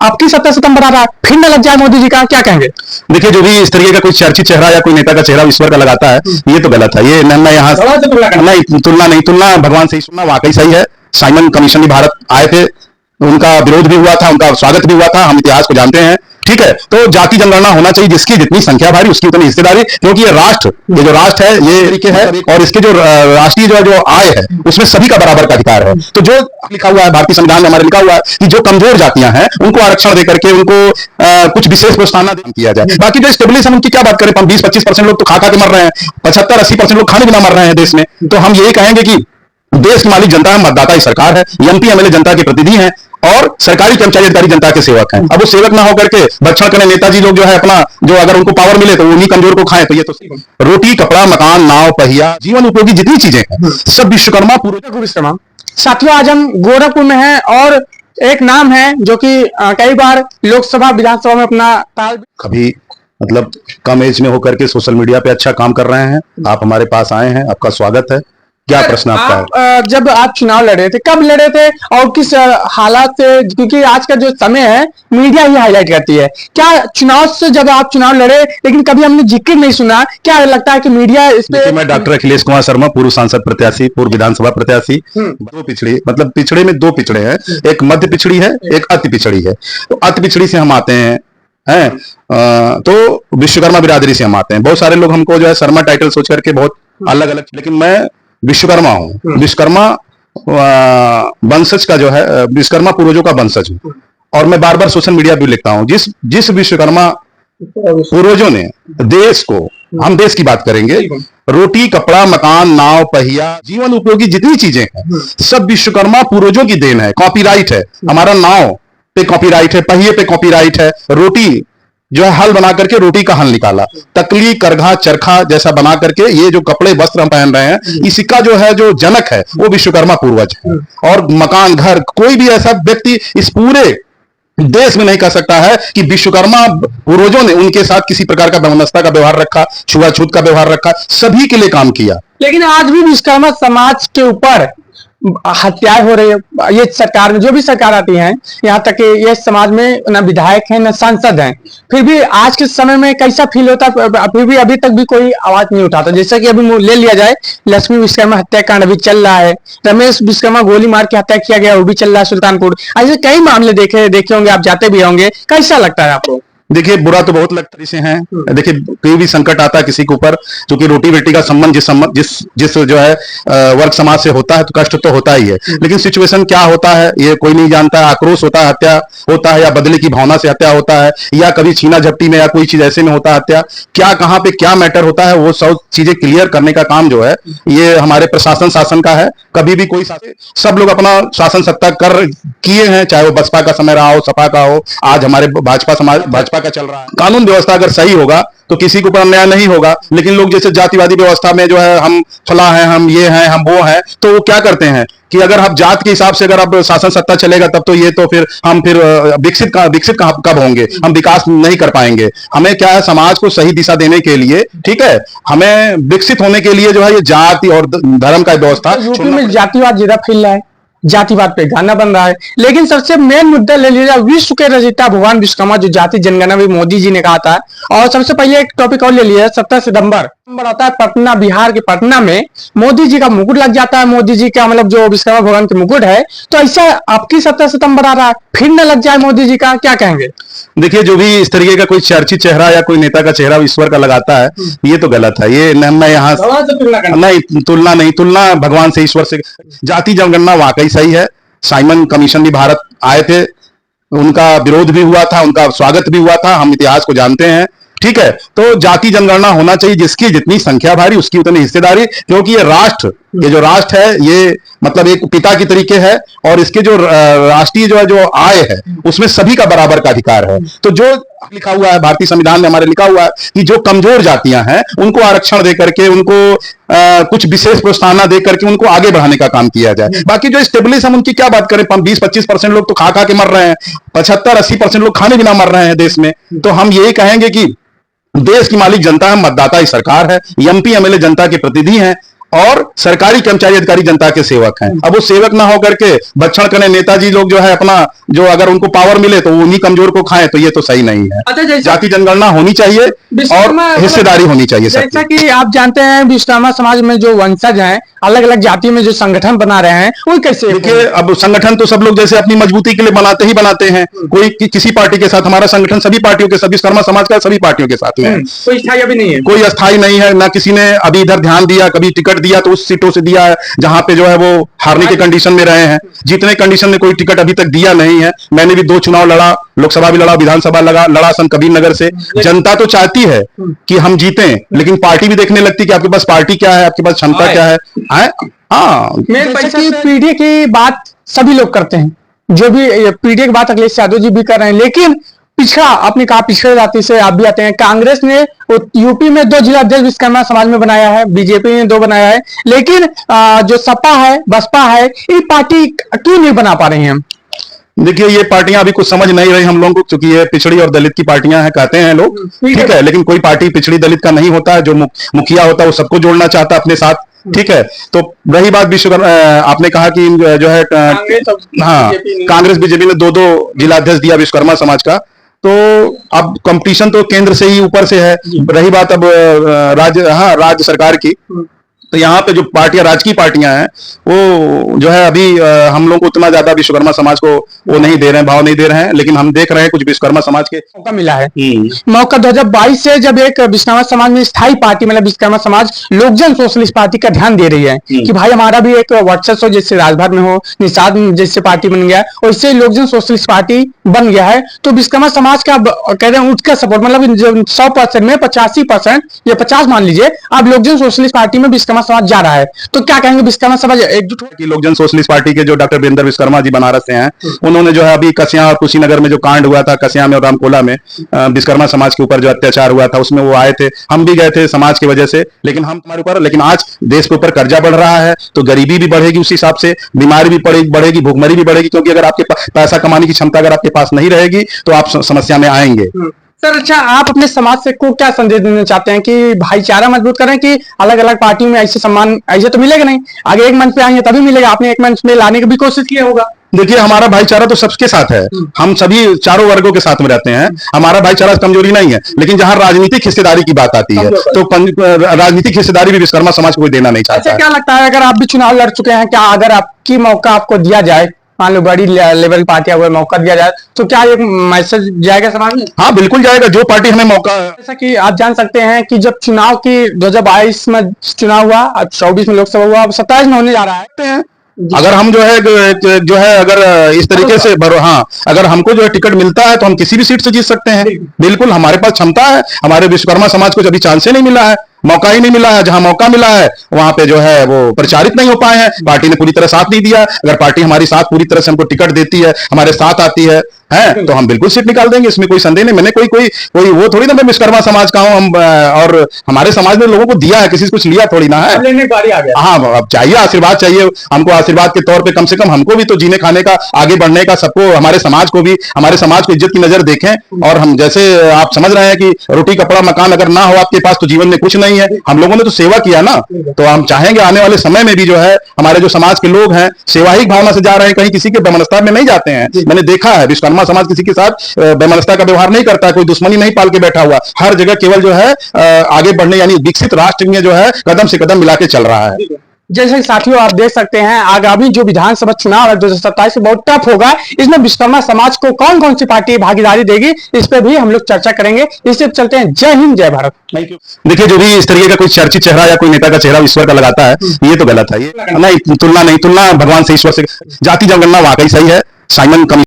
आपकी 7 सितंबर आ रहा है, फिर न लग जाए मोदी जी का, क्या कहेंगे? देखिए, जो भी इस तरीके का कोई चर्चित चेहरा या कोई नेता का चेहरा ईश्वर का लगाता है, ये तो गलत है। ये मैं यहाँ नहीं, तुलना भगवान से ही सुनना वाकई सही है। साइमन कमीशन भी भारत आए थे, उनका विरोध भी हुआ था, उनका स्वागत भी हुआ था, हम इतिहास को जानते हैं। ठीक है, तो जाति जनगणना होना चाहिए, जिसकी जितनी संख्या भारी उसकी उतनी हिस्सेदारी, क्योंकि ये जो राष्ट्र है, ये तरीके है, और इसके जो राष्ट्रीय जो आय है उसमें सभी का बराबर का अधिकार है। तो जो लिखा हुआ है भारतीय संविधान में, हमारे लिखा हुआ है कि जो कमजोर जातियां हैं उनको आरक्षण देकर के उनको कुछ विशेष प्रोत्साहन किया जाए। बाकी जो स्टेबलिज्म, उनकी क्या बात करें, 20-25% लोग तो खा के मर रहे हैं, 75-80% लोग खाने बिना मर रहे हैं देश में। तो हम यही कहेंगे कि देश की मालिक जनता है, मतदाता ही सरकार है, एमपी एमएलए जनता के प्रतिनिधि हैं, और सरकारी कर्मचारी अधिकारी जनता के सेवक हैं। अब वो सेवक ना होकर के भक्षण करने नेताजी लोग जो है अपना, जो अगर उनको पावर मिले तो उन्हीं कमजोर को खाएं, तो ये तो रोटी कपड़ा मकान नाव पहिया जीवन उपयोगी जितनी चीजें हैं सब विश्वकर्मा विश्वकर्मा। साथियों, आज हम गोरखपुर में हैं और एक नाम है जो कि कई बार लोकसभा विधानसभा में अपना कभी मतलब कम एज में होकर के सोशल मीडिया पे अच्छा काम कर रहे हैं। आप हमारे पास आए हैं, आपका स्वागत है। क्या प्रश्न आपका है? जब आप चुनाव लड़े थे, कब लड़े थे और किस हालात से? क्योंकि आज का जो समय है मीडिया ही हाईलाइट करती है। क्या चुनाव से जब आप चुनाव लड़े, लेकिन कभी हमने जिक्र नहीं सुना, क्या लगता है कि मीडिया इस पे? मैं डॉक्टर अखिलेश कुमार शर्मा, पूर्व सांसद प्रत्याशी, पूर्व विधानसभा प्रत्याशी। दो पिछड़ी, मतलब पिछड़े में दो पिछड़े हैं, एक मध्य पिछड़ी है, एक अति पिछड़ी है। तो अति पिछड़ी से हम आते हैं, तो विश्वकर्मा बिरादरी से हम आते हैं। बहुत सारे लोग हमको जो है शर्मा टाइटल सोच करके बहुत अलग अलग, लेकिन मैं विश्वकर्मा हूँ। विश्वकर्मा वंशज का जो है, विश्वकर्मा पूर्वजों का वंशज हूँ, और मैं बार बार सोशल मीडिया भी लिखता हूँ। जिस विश्वकर्मा पूर्वजों ने देश को, हम देश की बात करेंगे, रोटी कपड़ा मकान नाव पहिया जीवन उपयोगी जितनी चीजें हैं सब विश्वकर्मा पूर्वजों की देन है। कॉपीराइट है हमारा, नाव पे कॉपीराइट है, पहिए पे कॉपीराइट है, रोटी जो है हल बना करके रोटी का हल निकाला, तकली करघा चरखा जैसा बना करके ये जो कपड़े वस्त्र हम पहन रहे हैं, इसका जो है जो जनक है वो विश्वकर्मा पूर्वज है। और मकान घर, कोई भी ऐसा व्यक्ति इस पूरे देश में नहीं कह सकता है कि विश्वकर्मा पूर्वजों ने उनके साथ किसी प्रकार का वैमनस्यता का व्यवहार रखा, छुआछूत का व्यवहार रखा, सभी के लिए काम किया। लेकिन आज भी विश्वकर्मा समाज के ऊपर हत्याएं हो रही है। ये सरकार में, जो भी सरकार आती है, यहाँ तक कि ये समाज में न विधायक है न सांसद हैं, फिर भी आज के समय में कैसा फील होता है? फिर भी अभी तक भी कोई आवाज नहीं उठाता। जैसे कि अभी ले लिया जाए, लक्ष्मी विश्वकर्मा हत्याकांड अभी चल रहा है, रमेश विश्वकर्मा गोली मार के हत्या किया गया, वो भी चल रहा है सुल्तानपुर। ऐसे कई मामले देखे होंगे, आप जाते भी होंगे, कैसा लगता है आपको? देखिए, बुरा तो बहुत लगता से हैं। देखिए, कोई भी संकट आता है किसी के ऊपर, क्योंकि रोटी बेटी का संबंध जिस जो है वर्ग समाज से होता है, तो कष्ट तो होता ही है। लेकिन सिचुएशन क्या होता है ये कोई नहीं जानता है। आक्रोश होता है, हत्या होता है, या बदले की भावना से हत्या होता है, या कभी छीना झपटी में या कोई चीज ऐसे में होता है हत्या। क्या कहाँ पे क्या मैटर होता है, वो सब चीजें क्लियर करने का काम जो है ये हमारे प्रशासन शासन का है। कभी भी कोई सब लोग अपना शासन सत्ता किए हैं, चाहे वो बसपा का समय रहा हो, सपा का हो, आज हमारे भाजपा का चल रहा है। कानून व्यवस्था अगर सही होगा तो किसी के ऊपर अन्याय नहीं होगा। लेकिन लोग जैसे जातिवादी व्यवस्था में जो है, हम फला है, हम ये हैं, हम वो हैं, तो वो क्या करते हैं कि अगर हम जात के हिसाब से अगर अब शासन सत्ता चलेगा तब तो ये तो फिर हम विकसित कब होंगे, हम विकास नहीं कर पाएंगे। हमें क्या है, समाज को सही दिशा देने के लिए, ठीक है, हमें विकसित होने के लिए जो है ये जाति और धर्म का व्यवस्था। यूपी में जातिवाद ज्यादा फैल रहा है, जातिवाद पे गाना बन रहा है। लेकिन सबसे मेन मुद्दा ले लीजिए, विश्व के रचयिता भगवान विश्वकर्मा जो जाति जनगणना भी मोदी जी ने कहा था। और सबसे पहले एक टॉपिक और ले लिया, 7 सितंबर आता है पटना, बिहार के पटना में मोदी जी का मुकुट लग जाता है। मोदी जी का मतलब जो विश्वकर्मा भगवान के मुकुट है, तो ऐसा आपकी 7 सितंबर आ रहा है, फिर न लग जाए मोदी जी का, क्या कहेंगे? देखिए, जो भी इस तरीके का कोई चर्चित चेहरा या कोई नेता का चेहरा ईश्वर का लगाता है, ये तो गलत है। ये मैं यहाँ नहीं, तुलना भगवान से, ईश्वर से। जाति जनगणना वाकई सही है। साइमन कमीशन भी भारत आए थे, उनका विरोध भी हुआ था, उनका स्वागत भी हुआ था, हम इतिहास को जानते हैं। ठीक है, तो जाति जनगणना होना चाहिए, जिसकी जितनी संख्या भारी उसकी उतनी हिस्सेदारी, क्योंकि ये जो राष्ट्र है ये मतलब एक पिता की तरीके है, और इसके जो राष्ट्रीय जो आय है उसमें सभी का बराबर का अधिकार है। तो जो लिखा हुआ है भारतीय संविधान में, हमारे लिखा हुआ है कि जो कमजोर जातियां हैं उनको आरक्षण दे करके, उनको कुछ विशेष प्रोत्साहन दे करके उनको आगे बढ़ाने का काम किया जाए। बाकी जो स्टेबलिश, हम उनकी क्या बात करें, 20-25% लोग तो खा के मर रहे हैं, 75-80% लोग खाने बिना मर रहे हैं देश में। तो हम यही कहेंगे कि देश की मालिक जनता है, मतदाता ही सरकार है, एमपी एमएलए जनता के प्रतिनिधि हैं, और सरकारी कर्मचारी अधिकारी जनता के सेवक हैं। अब वो सेवक ना होकर के भक्षण करने नेताजी लोग जो है अपना जो अगर उनको पावर मिले तो उन्हीं कमजोर को खाएं, तो ये तो सही नहीं है। अच्छा, जाति जनगणना होनी चाहिए और हिस्सेदारी होनी चाहिए। जैसा कि आप जानते हैं विश्वकर्मा समाज में जो वंशज हैं, अलग अलग जाति में जो संगठन बना रहे हैं, वो कैसे? देखिए, अब संगठन तो सब लोग जैसे अपनी मजबूती के लिए बनाते हैं। कोई किसी पार्टी के साथ, हमारा संगठन सभी पार्टियों के, सभी विश्वकर्मा समाज का सभी पार्टियों के साथ में है। कोई स्थायी अभी नहीं है, कोई अस्थाई नहीं है। ना किसी ने अभी इधर ध्यान दिया, कभी टिकट दिया तो उस सीटों से दिया है जहां पे जो है वो हारने के कंडीशन में रहे हैं। जितने कंडीशन में कोई टिकट अभी तक दिया नहीं है। मैंने भी 2 चुनाव लड़ा, लोकसभा भी लड़ा, विधानसभा लड़ा सन कबीर नगर से। जनता तो चाहती है कि हम जीतें, लेकिन पार्टी भी देखने लगती है कि आपके पास पार्टी क्या है, आपके पास क्षमता क्या है। पीडीए की बात सभी लोग करते हैं, जो भी पीडीए की बात अखिलेश यादव जी भी कर रहे हैं, लेकिन पिछड़ा, आपने कहा पिछड़े जाति से आप भी आते हैं। कांग्रेस ने यूपी में 2 जिला अध्यक्ष विश्वकर्मा समाज में बनाया है, बीजेपी ने 2 बनाया है, लेकिन जो सपा है, बसपा है, ये पार्टी क्यों नहीं बना पा रही हैं? देखिए, ये पार्टियां अभी कुछ समझ नहीं रही हम लोगों को, क्योंकि ये पिछड़ी और दलित की पार्टियां हैं कहते हैं लोग, ठीक है, लेकिन कोई पार्टी पिछड़ी दलित का नहीं होता है। जो मुखिया होता है वो सबको जोड़ना चाहता है अपने साथ, ठीक है। तो रही बात विश्वकर्मा, आपने कहा कि जो है कांग्रेस बीजेपी ने 2-2 जिला अध्यक्ष दिया विश्वकर्मा समाज का, तो अब कंपटीशन तो केंद्र से ही ऊपर से है। रही बात अब राज्य सरकार की, तो यहाँ पे जो पार्टियां, राजकीय पार्टियां हैं, वो जो है अभी हम लोग को उतना ज्यादा विश्वकर्मा समाज को वो नहीं दे रहे हैं, भाव नहीं दे रहे हैं, लेकिन हम देख रहे हैं कुछ विश्वकर्मा समाज के मौका मिला है। मौका 2022 से जब एक विश्वकर्मा समाज में स्थायी पार्टी, मतलब विश्वकर्मा समाज लोकजन सोशलिस्ट पार्टी का ध्यान दे रही है कि भाई हमारा भी एक वर्चस्व, जैसे राजभर में हो, निषाद जैसे पार्टी बन गया, और इससे लोकजन सोशलिस्ट पार्टी बन गया है, तो विश्वकर्मा समाज का कह रहे हैं उसका सपोर्ट, मतलब 100% में 85% या 50 मान लीजिए, अब लोकजन सोशलिस्ट पार्टी में विश्वकर्मा समाज जा रहा है, तो क्या कहेंगे? विश्वकर्मा समाज एकजुट हो? लोकजन सोशलिस्ट पार्टी के जो डॉक्टर वीरेंद्र विश्वकर्मा जी बनारस से हैं, उन्होंने जो है अभी कसिया और कुशीनगर में जो कांड हुआ था, कसिया में और रामकोला में विश्वकर्मा समाज के ऊपर जो अत्याचार हुआ था, उसमें वो आए थे, हम भी गए थे समाज की वजह से, लेकिन हम हमारे ऊपर, लेकिन आज देश के ऊपर कर्जा बढ़ रहा है, तो गरीबी भी बढ़ेगी, उस हिसाब से बीमारी भी बढ़ेगी, भूखमरी भी बढ़ेगी, क्योंकि अगर आपके पैसा कमाने की क्षमता अगर आपके पास नहीं रहेगी तो आप समस्या में आएंगे। सर, अच्छा, आप अपने समाज से को क्या संदेश देना चाहते हैं कि भाईचारा मजबूत करें, कि अलग अलग पार्टियों में ऐसे सम्मान ऐसे तो मिलेगा नहीं, आगे एक मंच पे आएंगे तभी मिलेगा, आपने एक मंच में लाने की भी कोशिश किया होगा? देखिए, हमारा भाईचारा तो सबके साथ है, हम सभी चारों वर्गों के साथ में रहते हैं, हमारा भाईचारा कमजोरी नहीं है, लेकिन जहां राजनीतिक हिस्सेदारी की बात आती है तो राजनीतिक हिस्सेदारी भी विश्वकर्मा समाज को कोई देना नहीं चाहता। अच्छा, क्या लगता है, अगर आप भी चुनाव लड़ चुके हैं, क्या अगर आपकी मौका आपको दिया जाए, मान लो बड़ी लेवल पार्टियां हुए, मौका दिया जाए, तो क्या एक मैसेज जाएगा समाज में? हाँ, बिल्कुल जाएगा, जो पार्टी हमें मौका। जैसा कि आप जान सकते हैं कि जब चुनाव की 2022 में चुनाव हुआ, अब 24 में लोकसभा हुआ, अब 27 में होने जा रहा है। अगर हम जो है अगर इस तरीके से अगर हमको जो है टिकट मिलता है तो हम किसी भी सीट से जीत सकते हैं। बिल्कुल, हमारे पास क्षमता है। हमारे विश्वकर्मा समाज को अभी चांस ही नहीं मिला है, मौका ही नहीं मिला है। जहां मौका मिला है वहां पे जो है वो प्रचारित नहीं हो पाए हैं, पार्टी ने पूरी तरह साथ नहीं दिया। अगर पार्टी हमारी साथ पूरी तरह से हमको टिकट देती है, हमारे साथ आती है तो हम बिल्कुल सीट निकाल देंगे, इसमें कोई संदेह नहीं। मैंने कोई वो थोड़ी ना मैं विश्वकर्मा समाज का हूं, हम और हमारे समाज ने लोगों को दिया है, किसी से कुछ लिया थोड़ी ना है। लेने की बारी आ गया। हाँ, अब चाहिए आशीर्वाद, चाहिए हमको आशीर्वाद के तौर पे, कम से कम हमको भी तो जीने खाने का, आगे बढ़ने का, सबको, हमारे समाज को भी, हमारे समाज को इज्जत की नजर देखें। और हम जैसे आप समझ रहे हैं कि रोटी कपड़ा मकान अगर ना हो आपके पास तो जीवन में कुछ नहीं है। हम लोगों ने तो सेवा किया ना, तो हम चाहेंगे आने वाले समय में भी जो है हमारे जो समाज के लोग हैं सेवाहिक भावना से जा रहे हैं, कहीं किसी के वैमनस्यता में नहीं जाते हैं। मैंने देखा है विश्वकर्मा समाज किसी के साथ वैमनस्यता का व्यवहार नहीं करता है, कोई दुश्मनी नहीं पाल के बैठा हुआ, हर जगह केवल जो है आगे बढ़ने यानी विकसित राष्ट्र में जो है कदम से कदम मिला के चल रहा है। जैसे कि साथियों आप देख सकते हैं, आगामी जो विधानसभा चुनाव है 2027 से बहुत टफ होगा। इसमें विश्वकर्मा समाज को कौन कौन सी पार्टी भागीदारी देगी, इस पर भी हम लोग चर्चा करेंगे। इससे चलते हैं। जय हिंद, जय भारत। देखिए, जो भी इस तरीके का कोई चर्चित चेहरा या कोई नेता का चेहरा ईश्वर का लगाता है, ये तो गलत है। ये नहीं, तुलना भगवान से, ईश्वर से। जाति जनगणना वाकई सही है, साइमन